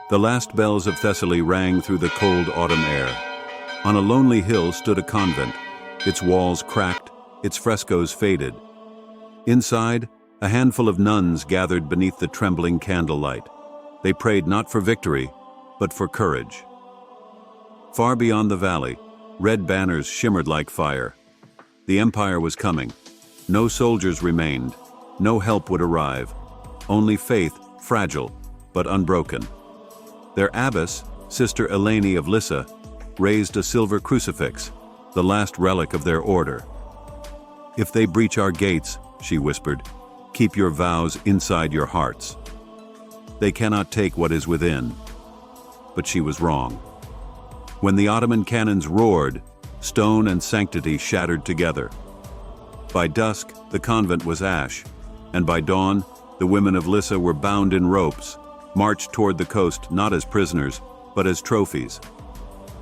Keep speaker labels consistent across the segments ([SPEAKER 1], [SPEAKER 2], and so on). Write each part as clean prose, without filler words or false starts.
[SPEAKER 1] The last bells of Thessaly rang through the cold autumn air. On a lonely hill stood a convent, its walls cracked, its frescoes faded. Inside, a handful of nuns gathered beneath the trembling candlelight. They prayed not for victory, but for courage. Far beyond the valley, red banners shimmered like fire. The empire was coming. No soldiers remained. No help would arrive. Only faith, fragile, but unbroken. Their abbess, Sister Eleni of Lissa, raised a silver crucifix, the last relic of their order. "If they breach our gates," she whispered, "keep your vows inside your hearts. They cannot take what is within." But she was wrong. When the Ottoman cannons roared, stone and sanctity shattered together. By dusk, the convent was ash, and by dawn, the women of Lissa were bound in ropes, marched toward the coast not as prisoners, but as trophies.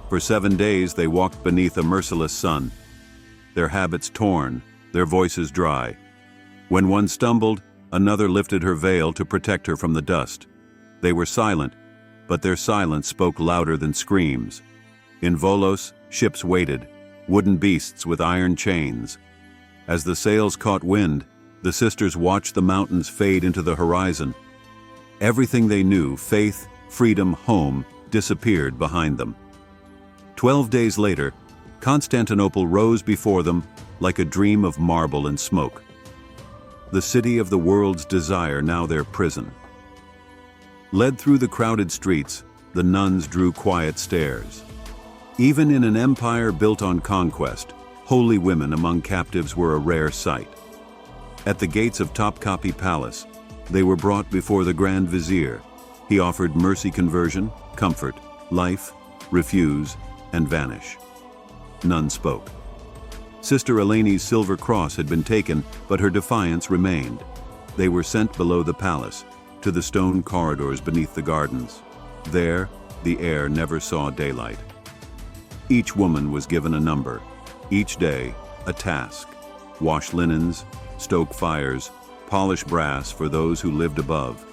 [SPEAKER 1] For 7 days they walked beneath a merciless sun, their habits torn, their voices dry. When one stumbled, another lifted her veil to protect her from the dust. They were silent, but their silence spoke louder than screams. In Volos, ships waited, wooden beasts with iron chains. As the sails caught wind, the sisters watched the mountains fade into the horizon. Everything they knew, faith, freedom, home, disappeared behind them. 12 days later, Constantinople rose before them like a dream of marble and smoke. The city of the world's desire, now their prison. Led through the crowded streets, the nuns drew quiet stares. Even in an empire built on conquest, holy women among captives were a rare sight. At the gates of Topkapi Palace, they were brought before the Grand Vizier. He offered mercy, conversion, comfort, life, refuse, and vanish. None spoke. Sister Eleni's silver cross had been taken, but her defiance remained. They were sent below the palace, to the stone corridors beneath the gardens. There, the air never saw daylight. Each woman was given a number, each day, a task. Wash linens, stoke fires, polish brass for those who lived above.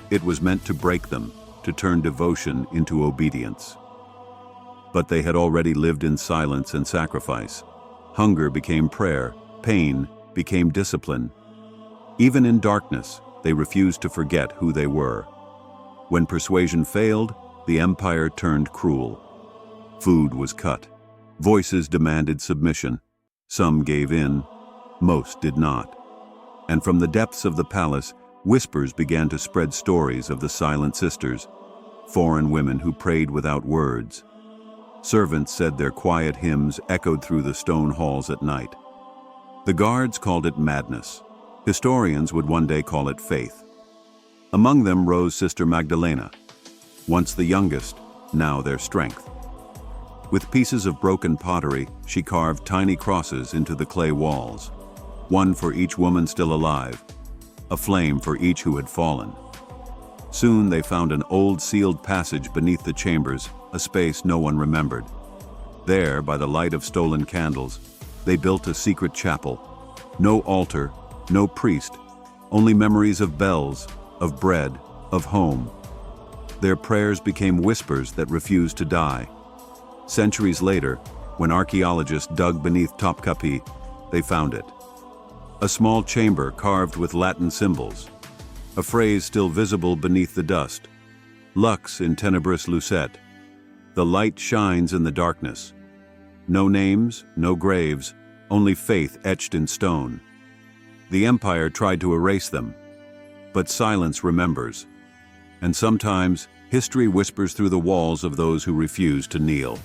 [SPEAKER 1] It was meant to break them, to turn devotion into obedience. But they had already lived in silence and sacrifice. Hunger became prayer, pain became discipline. Even in darkness, they refused to forget who they were. When persuasion failed, the empire turned cruel. Food was cut. Voices demanded submission. Some gave in, most did not. And from the depths of the palace, whispers began to spread stories of the silent sisters, foreign women who prayed without words. Servants said their quiet hymns echoed through the stone halls at night. The guards called it madness. Historians would one day call it faith. Among them rose Sister Magdalena, once the youngest, now their strength. With pieces of broken pottery, she carved tiny crosses into the clay walls, one for each woman still alive, a flame for each who had fallen. Soon they found an old sealed passage beneath the chambers, a space no one remembered. There, by the light of stolen candles, they built a secret chapel. No altar, no priest, only memories of bells, of bread, of home. Their prayers became whispers that refused to die. Centuries later, when archaeologists dug beneath Topkapi, they found it. A small chamber carved with Latin symbols, a phrase still visible beneath the dust. Lux in tenebris lucet. The light shines in the darkness. No names, no graves, only faith etched in stone. The empire tried to erase them, but silence remembers. And sometimes, history whispers through the walls of those who refuse to kneel.